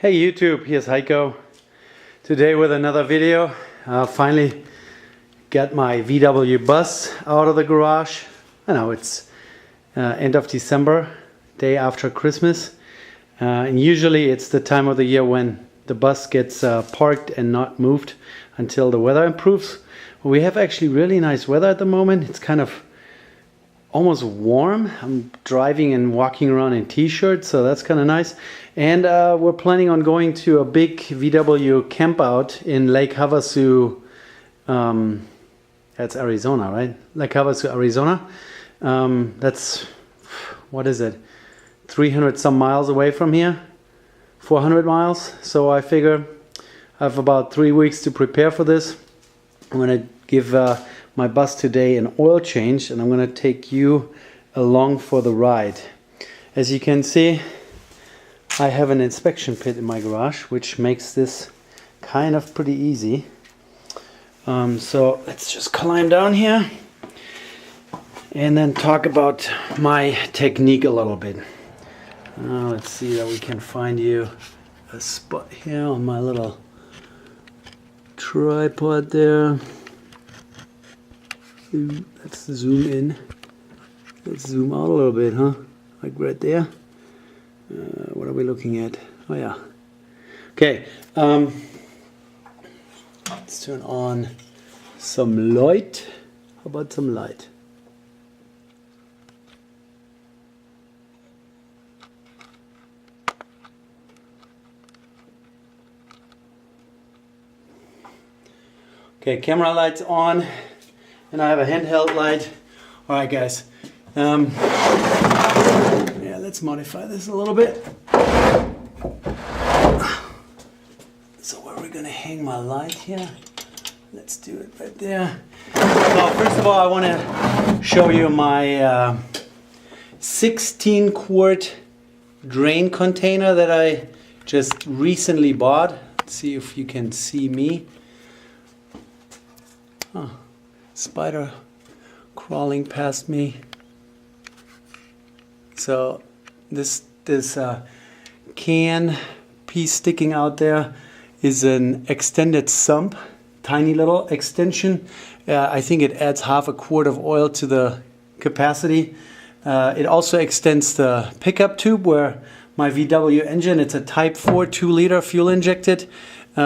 Hey YouTube, here's Heiko. Today with another video. Finally got my VW bus out of the garage. I know it's end of December, day after Christmas. And usually it's the time of the year when the bus gets parked and not moved until the weather improves. We have actually really nice weather at the moment. It's kind of almost warm. I'm driving and walking around in t-shirts, so that's kind of nice. And we're planning on going to a big VW camp out in Lake Havasu. That's Arizona, right? Lake Havasu, Arizona. That's, what is it? 300 some miles away from here. 400 miles. So I figure I have about 3 weeks to prepare for this. I'm going to give my bus today an oil change, and I'm going to take you along for the ride. As you can see, I have an inspection pit in my garage, which makes this kind of pretty easy. So let's just climb down here and then talk about my technique a little bit. Let's see that we can find you a spot here on my little tripod there. Let's zoom in. Let's zoom out a little bit, huh? Like right there. What are we looking at? Oh yeah. Okay. Let's turn on some light. How about some light? Okay, camera light's on. And I have a handheld light. All right, guys. Yeah, let's modify this a little bit. So where are we gonna hang my light here? Let's do it right there. Well, first of all, I want to show you my 16 quart drain container that I just recently bought. Let's see if you can see me. Huh. Spider crawling past me. So this can piece sticking out there is an extended sump, tiny little extension. I think it adds half a quart of oil to the capacity. It also extends the pickup tube where my VW engine, it's a Type 4 2-liter fuel injected,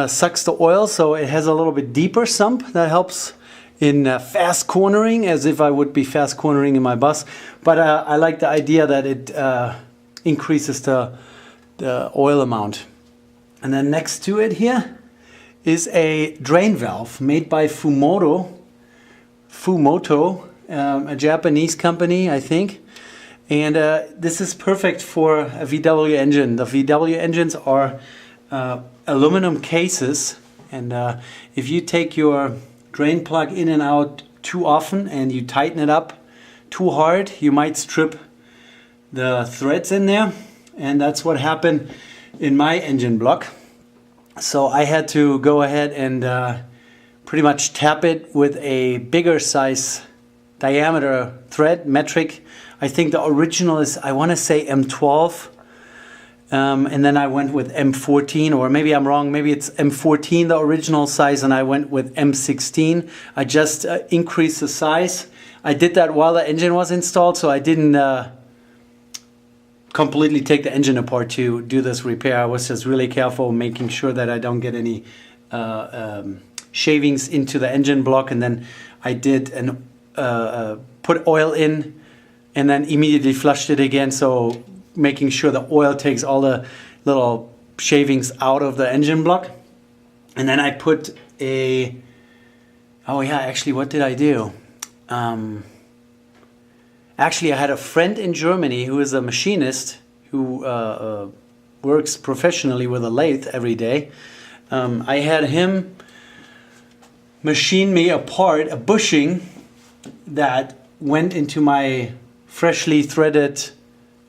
sucks the oil, so it has a little bit deeper sump that helps in fast cornering, as if I would be fast cornering in my bus. But I like the idea that it increases the oil amount. And then next to it here is a drain valve made by Fumoto, a Japanese company, I think. And this is perfect for a VW engine. The VW engines are aluminum cases, and if you take your drain plug in and out too often and you tighten it up too hard, you might strip the threads in there, and that's what happened in my engine block. So I had to go ahead and pretty much tap it with a bigger size diameter thread, metric. I think the original is, I want to say M12. And then I went with M14, or maybe I'm wrong, maybe it's M14, the original size, and I went with M16. I just increased the size. I did that while the engine was installed, so I didn't completely take the engine apart to do this repair. I was just really careful, making sure that I don't get any shavings into the engine block. And then I did put oil in and then immediately flushed it again, so making sure the oil takes all the little shavings out of the engine block. And then I put oh yeah, actually what did I do? Actually I had a friend in Germany who is a machinist who works professionally with a lathe every day. I had him machine me apart a bushing that went into my freshly threaded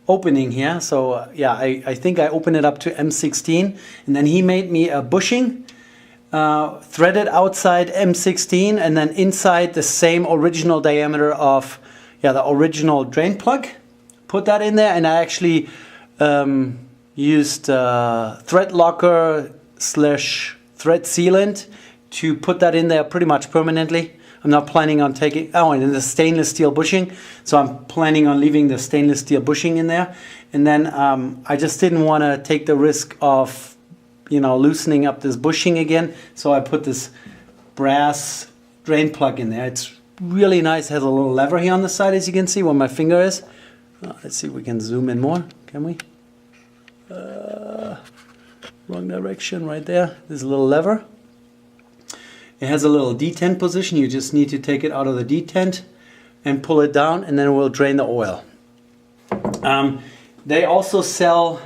opening here. So yeah, I think I opened it up to M16, and then he made me a bushing, threaded outside M16, and then inside the same original diameter of the original drain plug. Put that in there, and I actually used thread locker slash thread sealant to put that in there pretty much permanently. I'm not planning on taking, oh, and then the stainless steel bushing. So I'm planning on leaving the stainless steel bushing in there. And then I just didn't want to take the risk of, you know, loosening up this bushing again. So I put this brass drain plug in there. It's really nice. It has a little lever here on the side, as you can see where my finger is. Let's see if we can zoom in more. Can we? Wrong direction right there. There's a little lever. It has a little detent position. You just need to take it out of the detent and pull it down, and then it will drain the oil. They also sell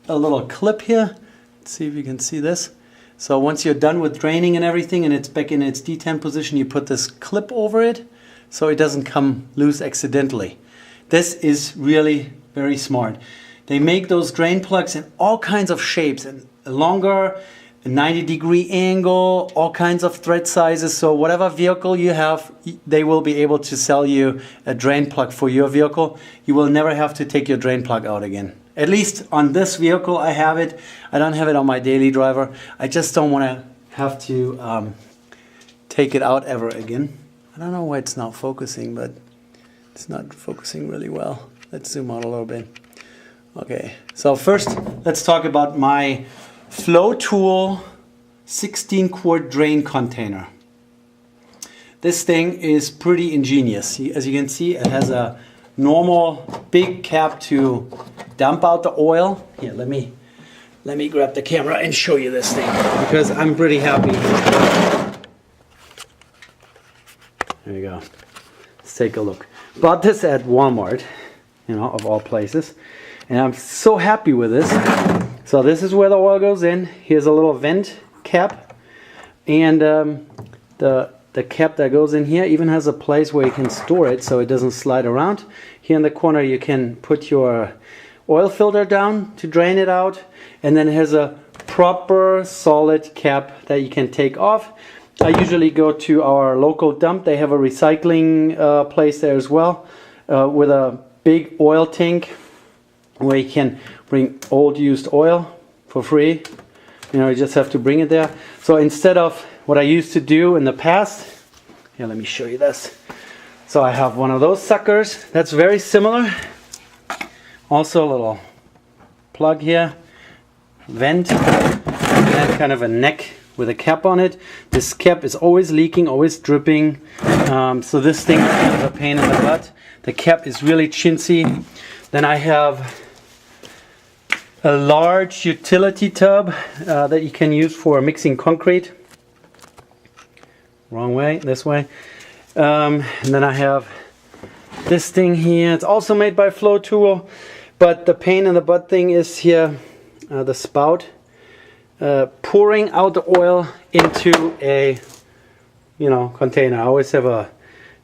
a little clip here. Let's see if you can see this. So once you're done with draining and everything and it's back in its detent position, you put this clip over it so it doesn't come loose accidentally. This is really very smart. They make those drain plugs in all kinds of shapes, and longer, a 90-degree angle, all kinds of thread sizes. So whatever vehicle you have, they will be able to sell you a drain plug for your vehicle. You will never have to take your drain plug out again. At least on this vehicle I have it. I don't have it on my daily driver. I just don't want to have to take it out ever again. I don't know why it's not focusing, but it's not focusing really well. Let's zoom out a little bit. Okay, so first let's talk about my Flow-Tool 16-quart drain container. This thing is pretty ingenious. As you can see, it has a normal big cap to dump out the oil. Here, let me grab the camera and show you this thing because I'm pretty happy. There you go. Let's take a look. Bought this at Walmart, you know, of all places, and I'm so happy with this. So this is where the oil goes in. Here's a little vent cap, and the cap that goes in here even has a place where you can store it so it doesn't slide around. Here in the corner you can put your oil filter down to drain it out, and then it has a proper solid cap that you can take off. I usually go to our local dump. They have a recycling place there as well, with a big oil tank where you can bring old used oil for free. You know, you just have to bring it there. So instead of what I used to do in the past, here, let me show you this. So I have one of those suckers that's very similar. Also a little plug here, vent, and kind of a neck with a cap on it. This cap is always leaking, always dripping. So this thing is kind of a pain in the butt. The cap is really chintzy. Then I have a large utility tub that you can use for mixing concrete. Wrong way, this way. And then I have this thing here. It's also made by Flow-Tool, but the pain in the butt thing is here, the spout. Pouring out the oil into a, you know, container. I always have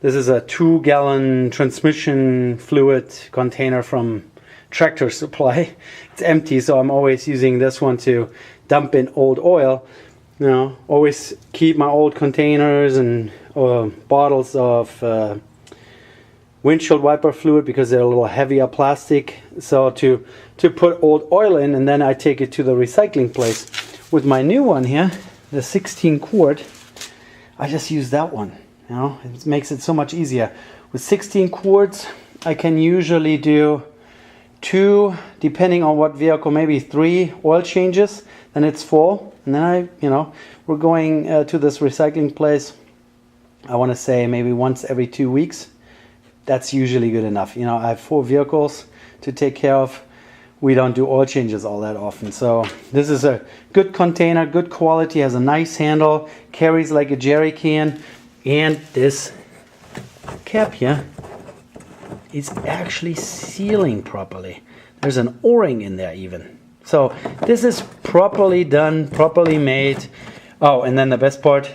this is a 2-gallon transmission fluid container from Tractor Supply. It's empty, so I'm always using this one to dump in old oil. You know, always keep my old containers and bottles of windshield wiper fluid because they're a little heavier plastic. So to put old oil in, and then I take it to the recycling place. With my new one here, the 16 quart, I just use that one. You know, it makes it so much easier. With 16 quarts, I can usually do 2, depending on what vehicle, maybe 3 oil changes. Then it's full, and then we're going to this recycling place. I want to say maybe once every 2 weeks. That's usually good enough. You know, I have 4 vehicles to take care of. We don't do oil changes all that often. So this is a good container, good quality, has a nice handle, carries like a jerry can, and this cap here is actually sealing properly. There's an O-ring in there even. So this is properly done, properly made. Oh, and then the best part,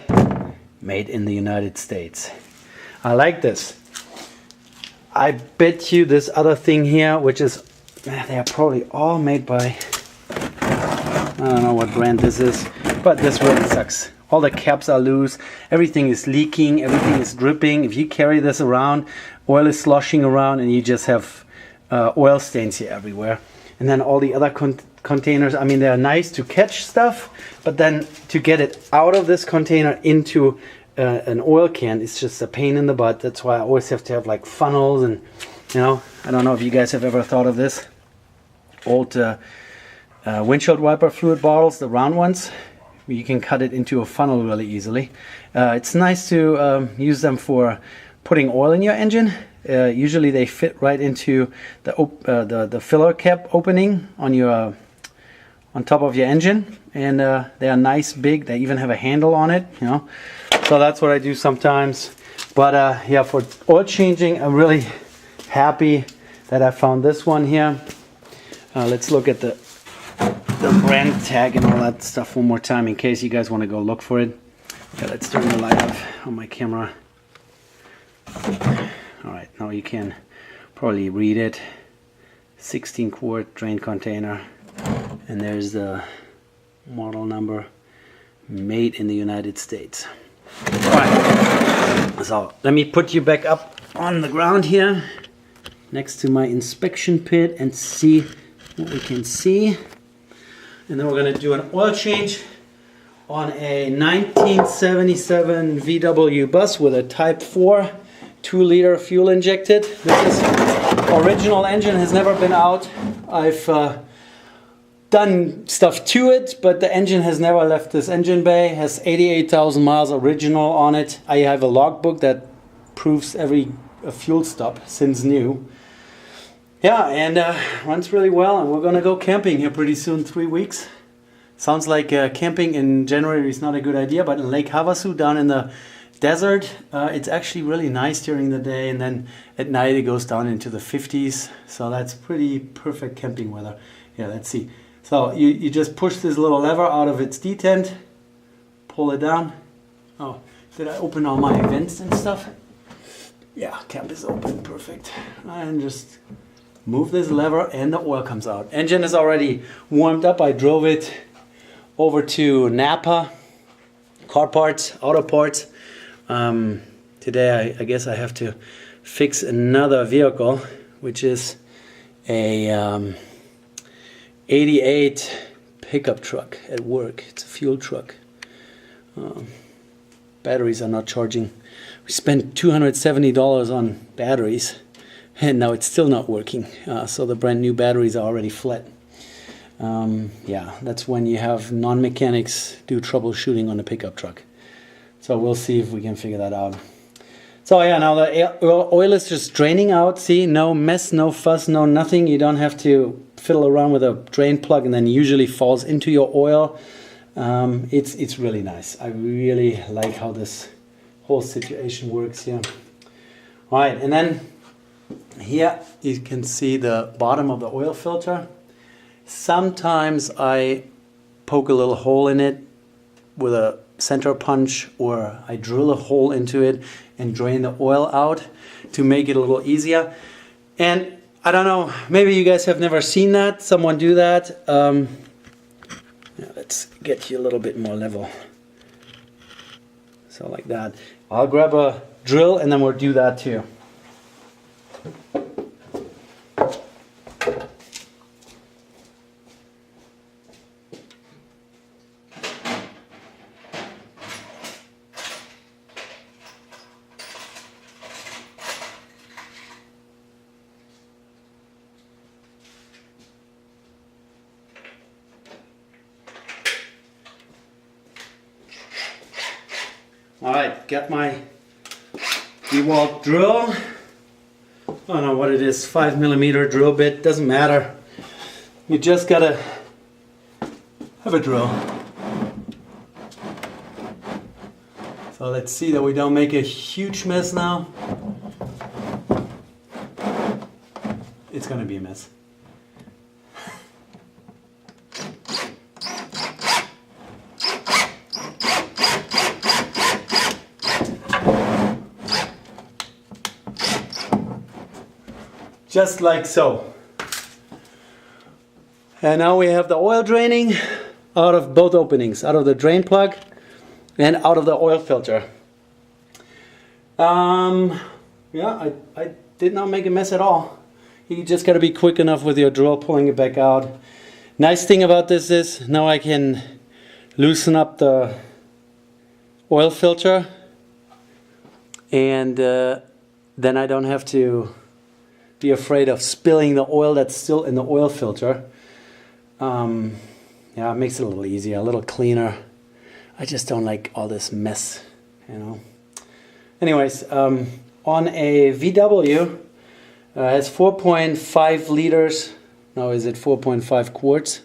made in the United States. I like this. I bet you this other thing here, which is, they are probably all made by, I don't know what brand this is, but this really sucks. All the caps are loose, everything is leaking, everything is dripping. If you carry this around, oil is sloshing around and you just have oil stains here everywhere. And then all the other containers, I mean, they're nice to catch stuff, but then to get it out of this container into an oil can, it's just a pain in the butt. That's why I always have to have like funnels, and you know, I don't know if you guys have ever thought of this. Old windshield wiper fluid bottles, the round ones, you can cut it into a funnel really easily. It's nice to use them for putting oil in your engine. Usually they fit right into the filler cap opening on your on top of your engine, and they are nice big. They even have a handle on it, you know. So that's what I do sometimes. But yeah, for oil changing, I'm really happy that I found this one here. Let's look at the brand tag and all that stuff one more time in case you guys want to go look for it. Yeah, let's turn the light off on my camera. Alright, now you can probably read it. 16 quart drain container, and there's the model number, made in the United States. Alright, so let me put you back up on the ground here next to my inspection pit and see what we can see. And then we're going to do an oil change on a 1977 VW bus with a Type 4 2-liter fuel injected. This is original engine, has never been out. I've done stuff to it, but the engine has never left this engine bay. Has 88,000 miles original on it. I have a logbook that proves every fuel stop since new. Yeah, and runs really well, and we're gonna go camping here pretty soon, 3 weeks. Sounds like camping in January is not a good idea, but in Lake Havasu down in the desert, it's actually really nice during the day, and then at night it goes down into the 50s, so that's pretty perfect camping weather. Yeah, let's see. So you just push this little lever out of its detent, pull it down. Oh, did I open all my vents and stuff? Yeah, cap is open, perfect. And just move this lever and the oil comes out. Engine is already warmed up. I drove it over to Napa, car parts, auto parts. Today I guess I have to fix another vehicle, which is a 88 pickup truck at work. It's a fuel truck. Batteries are not charging. We spent $270 on batteries, and now it's still not working. So the brand new batteries are already flat. Yeah, that's when you have non-mechanics do troubleshooting on a pickup truck. So we'll see if we can figure that out. So yeah, now the oil is just draining out. See, no mess, no fuss, no nothing. You don't have to fiddle around with a drain plug and then usually falls into your oil. It's really nice. I really like how this whole situation works here. All right, and then here you can see the bottom of the oil filter. Sometimes I poke a little hole in it with a center punch, or I drill a hole into it and drain the oil out to make it a little easier. And I don't know, maybe you guys have never seen that, someone do that. Let's get you a little bit more level. So like that. I'll grab a drill and then we'll do that too. Alright, got my DeWalt drill. I don't know what it is, 5mm drill bit, doesn't matter. You just gotta have a drill. So let's see that we don't make a huge mess now. It's gonna be a mess. Just like so. And now we have the oil draining out of both openings, out of the drain plug and out of the oil filter. Yeah, I did not make a mess at all. You just got to be quick enough with your drill pulling it back out. Nice thing about this is now I can loosen up the oil filter, and then I don't have to be afraid of spilling the oil that's still in the oil filter. Yeah, it makes it a little easier, a little cleaner. I just don't like all this mess, you know. Anyways, on a VW, has 4.5 liters. Now is it 4.5 quarts?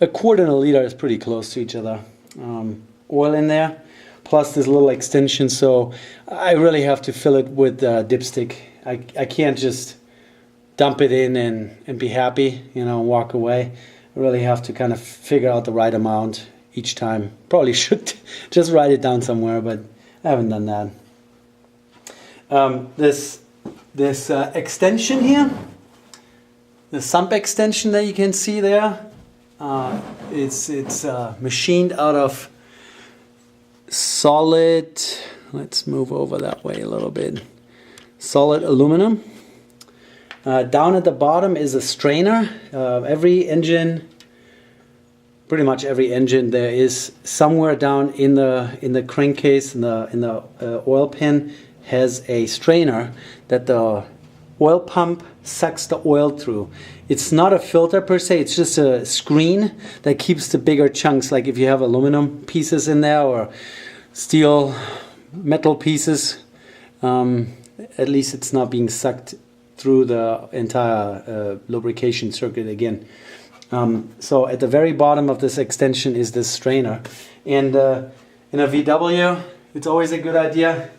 A quart and a liter is pretty close to each other. Oil in there, plus this little extension, so I really have to fill it with dipstick. I can't just dump it in and be happy, you know, and walk away. I really have to kind of figure out the right amount each time. Probably should just write it down somewhere, but I haven't done that. This extension here, the sump extension that you can see there, it's machined out of solid, let's move over that way a little bit, solid aluminum. Down at the bottom is a strainer. Every engine, pretty much every engine, there is somewhere down in the crankcase, in the oil pan, has a strainer that the oil pump sucks the oil through. It's not a filter per se, it's just a screen that keeps the bigger chunks, like if you have aluminum pieces in there or steel metal pieces, at least it's not being sucked through the entire lubrication circuit again. So at the very bottom of this extension is this strainer, and in a VW it's always a good idea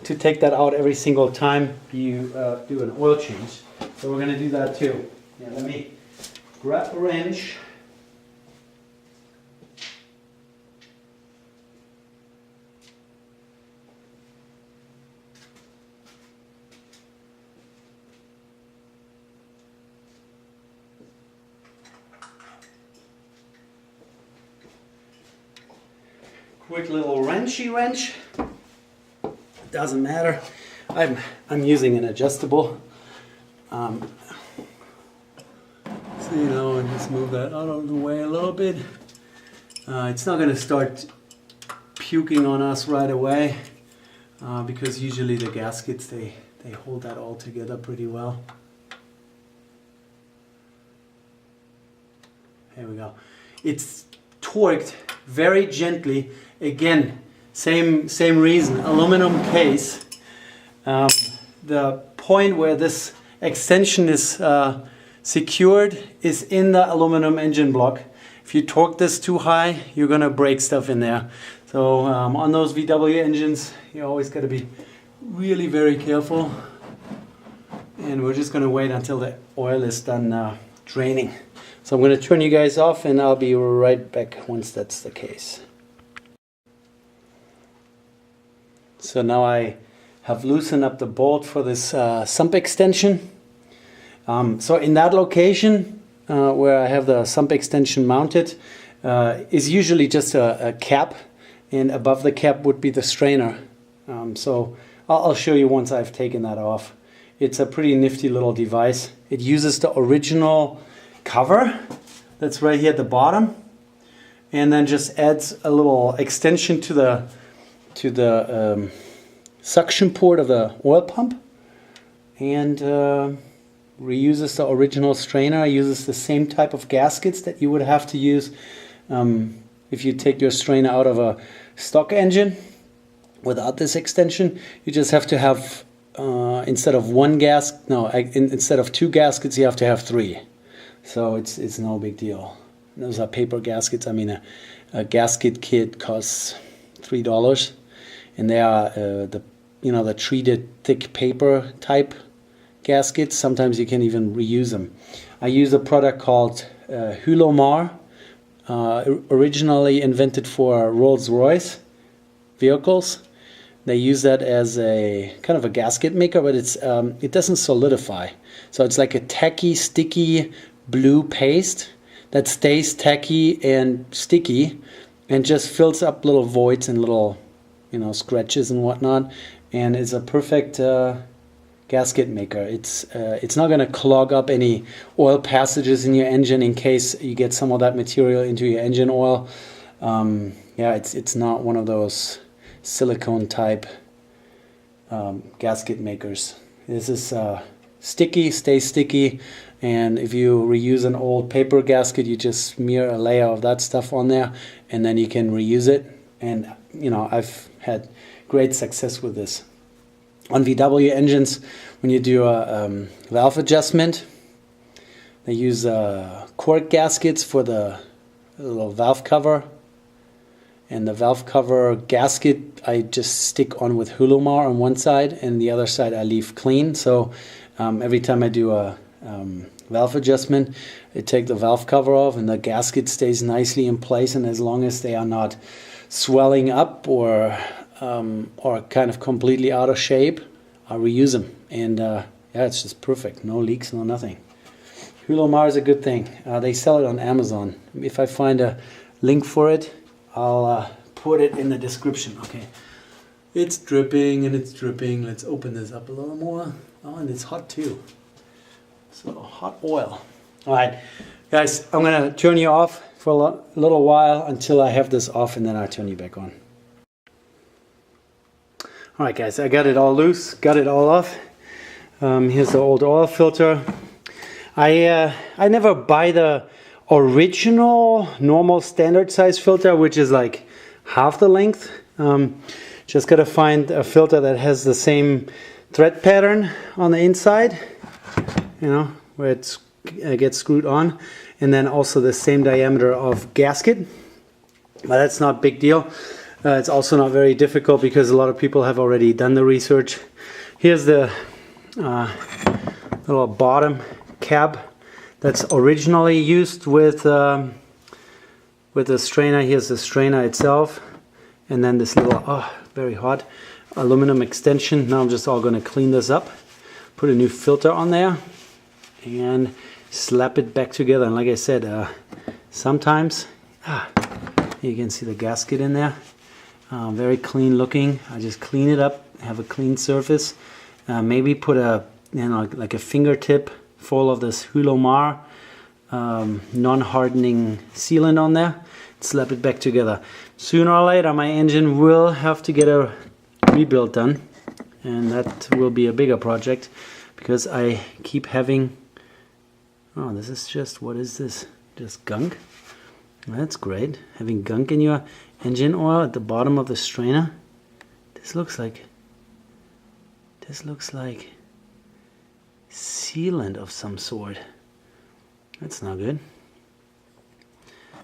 to take that out every single time you do an oil change. So we're going to do that too. Yeah, let me grab a wrench. Quick little wrenchy wrench. Doesn't matter. I'm using an adjustable. So, you know, and just move that out of the way a little bit. It's not going to start puking on us right away because usually the gaskets they hold that all together pretty well. Here we go. It's torqued very gently. Again, same reason, aluminum case. The point where this extension is secured is in the aluminum engine block. If you torque this too high, you're gonna break stuff in there. So on those VW engines, you always gotta be really very careful. And we're just gonna wait until the oil is done draining. So I'm gonna turn you guys off and I'll be right back once that's the case. So now I have loosened up the bolt for this sump extension. So in that location where I have the sump extension mounted is usually just a cap, and above the cap would be the strainer. So I'll show you once I've taken that off. It's a pretty nifty little device. It uses the original cover that's right here at the bottom, and then just adds a little extension to the suction port of the oil pump, and reuses the original strainer. Uses the same type of gaskets that you would have to use if you take your strainer out of a stock engine. Without this extension, you just have to have instead of instead of 2 gaskets, you have to have 3. So it's no big deal. Those are paper gaskets. I mean, a gasket kit costs $3. And they are the treated thick paper type gaskets. Sometimes you can even reuse them. I use a product called Hylomar, originally invented for Rolls-Royce vehicles. They use that as a kind of a gasket maker, but it doesn't solidify. So it's like a tacky, sticky blue paste that stays tacky and sticky and just fills up little voids and little scratches and whatnot, and it's a perfect gasket maker. It's not going to clog up any oil passages in your engine in case you get some of that material into your engine oil. Yeah, it's not one of those silicone type gasket makers. This is sticky, stays sticky, and if you reuse an old paper gasket, you just smear a layer of that stuff on there, and then you can reuse it. And you know, I've had great success with this. On VW engines, when you do a valve adjustment, they use cork gaskets for the little valve cover. And the valve cover gasket I just stick on with Hulomar on one side, and the other side I leave clean. So every time I do a valve adjustment, I take the valve cover off and the gasket stays nicely in place, and as long as they are not swelling up or kind of completely out of shape, I reuse them. And yeah, it's just perfect. No leaks, no nothing. Hulomar is a good thing. They sell it on Amazon. If I find a link for it, I'll put it in the description. Okay, it's dripping and it's dripping. Let's open this up a little more. Oh, and it's hot too. So hot oil. All right, guys, I'm gonna turn you off for a little while until I have this off, and then I'll turn you back on. All right, guys, I got it all loose, got it all off. Here's the old oil filter. I never buy the original normal standard size filter, which is like half the length. Just gotta find a filter that has the same thread pattern on the inside, you know, where it gets screwed on, and then also the same diameter of gasket. But that's not a big deal. It's also not very difficult because a lot of people have already done the research. Here's the little bottom cap that's originally used with the strainer. Here's the strainer itself, and then this little, very hot, aluminum extension. Now I'm just all going to clean this up, put a new filter on there, and slap it back together. And like I said, sometimes you can see the gasket in there. Very clean looking. I just clean it up, have a clean surface. Maybe put a, you know, like a fingertip full of this Hulomar non-hardening sealant on there. Slap it back together. Sooner or later my engine will have to get a rebuild done, and that will be a bigger project because I keep having, oh, this is just, what is this? Just gunk? That's great. Having gunk in your engine oil at the bottom of the strainer. This looks like sealant of some sort. That's not good.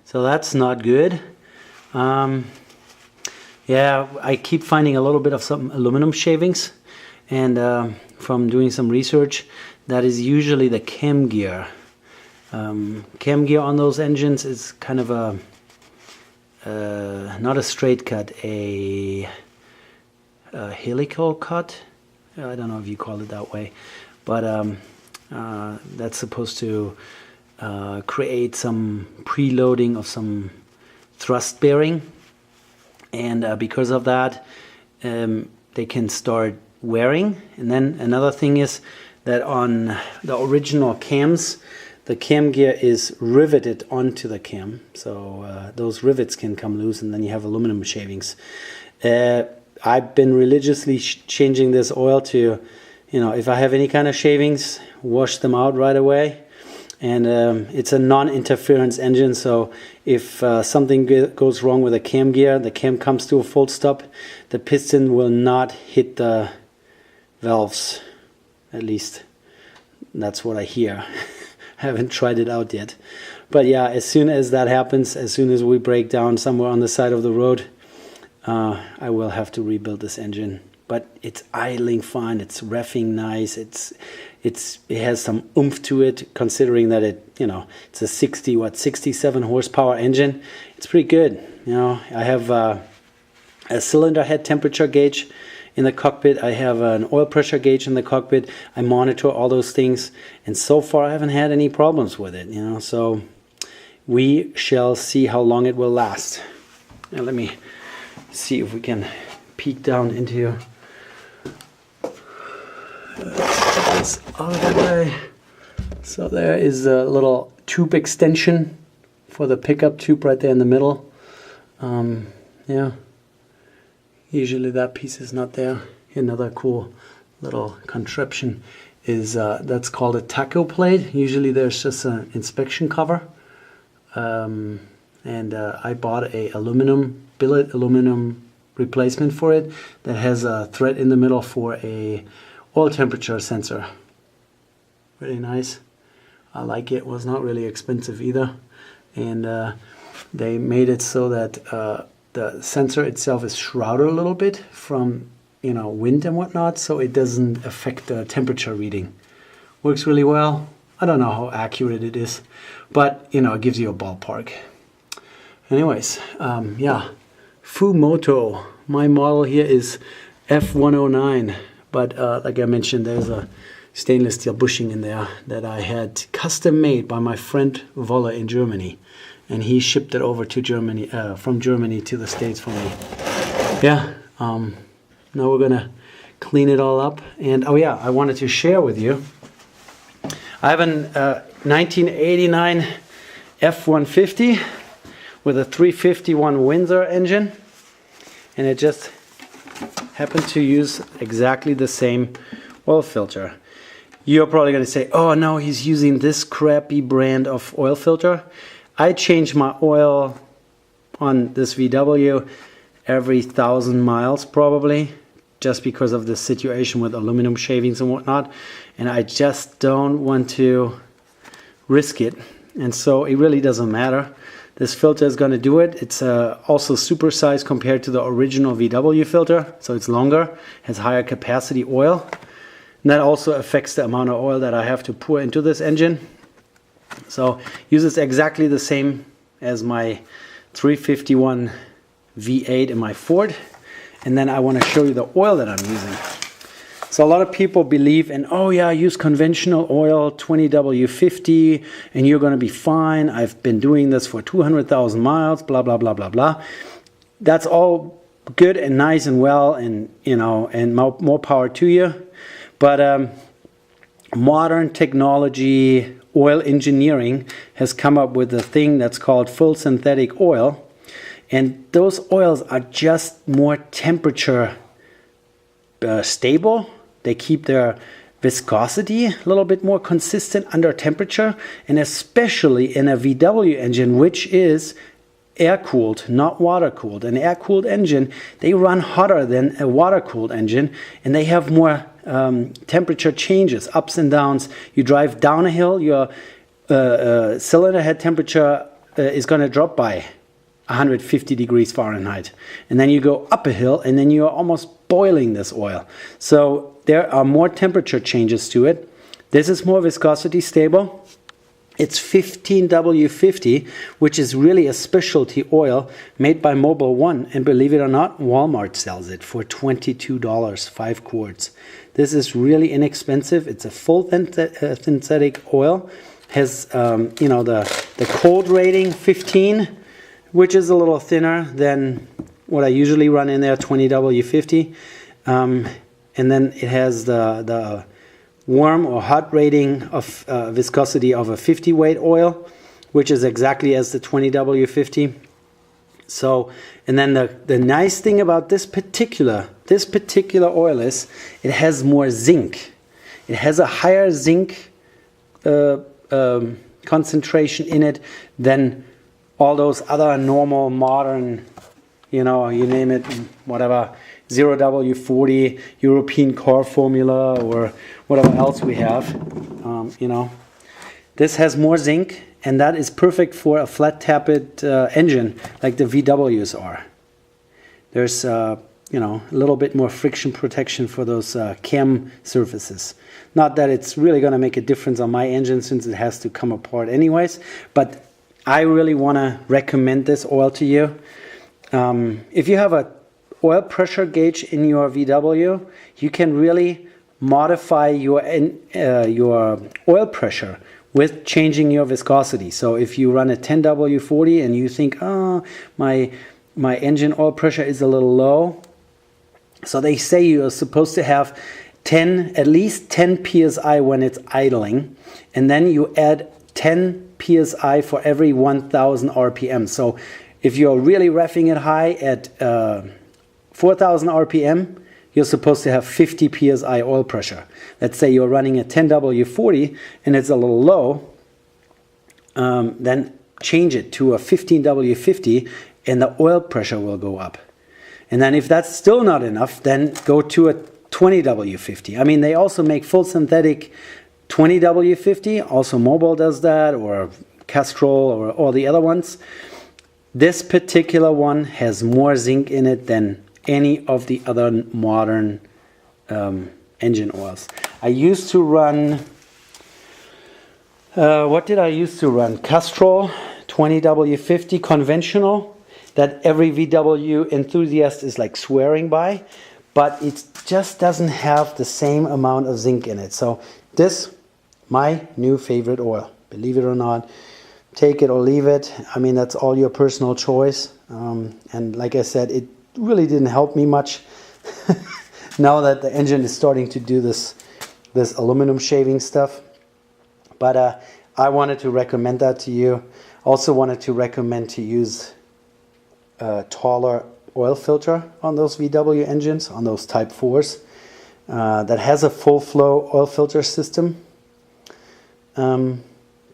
So that's not good. Yeah, I keep finding a little bit of some aluminum shavings, and from doing some research, that is usually the cam gear. Cam gear on those engines is kind of a not a straight cut, a helical cut. I don't know if you call it that way, but that's supposed to create some preloading of some thrust bearing, and because of that, they can start wearing. And then another thing is that on the original cams, the cam gear is riveted onto the cam, so those rivets can come loose, and then you have aluminum shavings. I've been religiously changing this oil to, you know, if I have any kind of shavings, wash them out right away. And it's a non-interference engine, so if something goes wrong with the cam gear, the cam comes to a full stop, the piston will not hit the valves. At least that's what I hear. I haven't tried it out yet. But yeah, as soon as that happens, as soon as we break down somewhere on the side of the road, I will have to rebuild this engine. But it's idling fine, it's reffing nice, it has some oomph to it, considering that it's a 67 horsepower engine. It's pretty good. You know, I have a cylinder head temperature gauge in the cockpit. I have an oil pressure gauge in the cockpit. I monitor all those things, and so far I haven't had any problems with it. You know, so we shall see how long it will last. Now let me This other way. So there is a little tube extension for the pickup tube right there in the middle. Yeah, usually that piece is not there. Another cool little contraption is that's called a tacho plate. Usually there's just an inspection cover. I bought a billet aluminum replacement for it that has a thread in the middle for a oil temperature sensor. Really nice. I like it. It was not really expensive either, and they made it so that the sensor itself is shrouded a little bit from wind and whatnot, so it doesn't affect the temperature reading. Works really well. I don't know how accurate it is, but it gives you a ballpark. Anyways, yeah, Fumoto. My model here is F109, but like I mentioned, there's a stainless steel bushing in there that I had custom made by my friend Wolle in Germany, and he shipped it over to Germany, from Germany to the States for me. Yeah, now we're gonna clean it all up, and oh yeah, I wanted to share with you. I have an 1989 F-150 with a 351 Windsor engine, and it just happened to use exactly the same oil filter. You're probably going to say, oh no, he's using this crappy brand of oil filter. I change my oil on this VW every 1,000 miles probably, just because of the situation with aluminum shavings and whatnot, and I just don't want to risk it, and so it really doesn't matter. This filter is going to do it. It's also supersized compared to the original VW filter, so it's longer, has higher capacity oil, and that also affects the amount of oil that I have to pour into this engine. So uses exactly the same as my 351 V8 in my Ford. And then I want to show you the oil that I'm using. So a lot of people believe in, oh yeah, use conventional oil, 20W50, and you're going to be fine. I've been doing this for 200,000 miles, blah, blah, blah, blah, blah. That's all good and nice and well, and and more power to you. But modern technology, oil engineering has come up with a thing that's called full synthetic oil. And those oils are just more temperature stable. They keep their viscosity a little bit more consistent under temperature, and especially in a VW engine, which is air-cooled, not water-cooled. An air-cooled engine, they run hotter than a water-cooled engine, and they have more temperature changes, ups and downs. You drive down a hill, your cylinder head temperature is going to drop by 150 degrees Fahrenheit, and then you go up a hill and then you're almost boiling this oil. So there are more temperature changes to it. This is more viscosity stable. It's 15W50, which is really a specialty oil made by Mobil 1, and believe it or not, Walmart sells it for $22, 5 quarts. This is really inexpensive. It's a full synthetic oil. Has the cold rating 15, which is a little thinner than what I usually run in there, 20W50. And then it has the warm or hot rating of viscosity of a 50 weight oil, which is exactly as the 20W50. So, and then the nice thing about this particular oil is it has more zinc. It has a higher zinc concentration in it than all those other normal modern, you name it, whatever, 0W40, European car formula, or whatever else we have, This has more zinc, and that is perfect for a flat-tapped engine like the VWs are. There's, a little bit more friction protection for those cam surfaces. Not that it's really going to make a difference on my engine since it has to come apart anyways, but I really want to recommend this oil to you. If you have a oil pressure gauge in your VW, you can really modify your oil pressure with changing your viscosity. So if you run a 10W40 and you think, oh, my engine oil pressure is a little low, so they say you are supposed to have at least 10 psi when it's idling, and then you add 10 psi for every 1000 RPM. So if you're really revving it high at 4000 RPM, you're supposed to have 50 psi oil pressure. Let's say you're running a 10W40 and it's a little low, then change it to a 15W50 and the oil pressure will go up. And then if that's still not enough, then go to a 20W50. I mean, they also make full synthetic 20W50. Also Mobil does that, or Castrol, or all the other ones. This particular one has more zinc in it than any of the other modern engine oils. I used to run, what did I used to run? Castrol 20W50 conventional, that every VW enthusiast is like swearing by, but it just doesn't have the same amount of zinc in it. So this, my new favorite oil, believe it or not. Take it or leave it. I mean, that's all your personal choice. And like I said, it really didn't help me much. Now that the engine is starting to do this aluminum shaving stuff. But I wanted to recommend that to you. Also wanted to recommend to use a taller oil filter on those VW engines, on those Type 4s, that has a full flow oil filter system.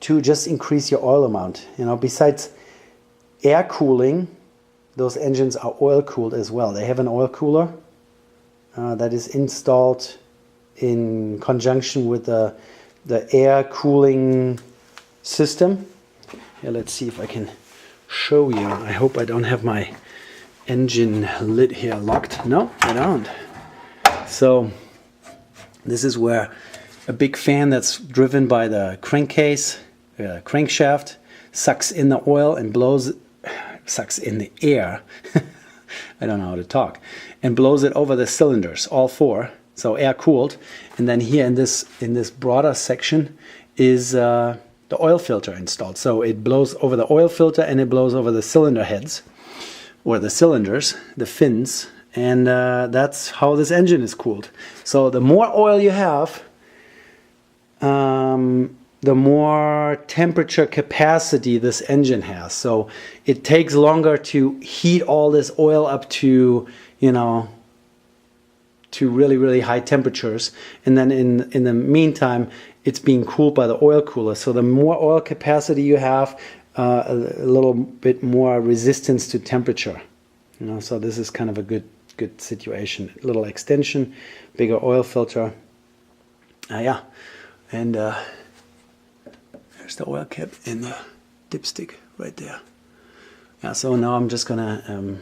To just increase your oil amount. You know, besides air cooling, those engines are oil cooled as well. They have an oil cooler that is installed in conjunction with the air cooling system. Here, let's see if I can show you. I hope I don't have my engine lid here locked. No, I don't. So this is where a big fan that's driven by the crankcase, crankshaft, sucks in the oil and blows, sucks in the air, I don't know how to talk, and blows it over the cylinders, all four, so air cooled. And then here in this broader section is the oil filter installed. So it blows over the oil filter and it blows over the cylinder heads, or the cylinders, the fins, and that's how this engine is cooled. So the more oil you have, the more temperature capacity this engine has. So it takes longer to heat all this oil up to, you know, to really, really high temperatures. And then in the meantime, it's being cooled by the oil cooler. So the more oil capacity you have, a little bit more resistance to temperature. You know, so this is kind of a good situation. A little extension, bigger oil filter. Yeah. And there's the oil cap and the dipstick right there. Yeah, so now I'm just gonna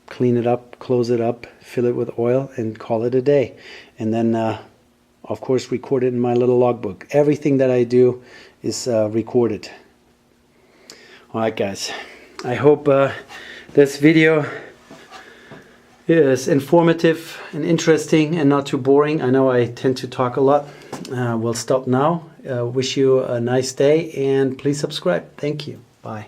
clean it up, close it up, fill it with oil, and call it a day. And then, of course, record it in my little logbook. Everything that I do is recorded. All right, guys. I hope this video is informative and interesting and not too boring. I know I tend to talk a lot. We'll stop now. Wish you a nice day and please subscribe. Thank you. Bye.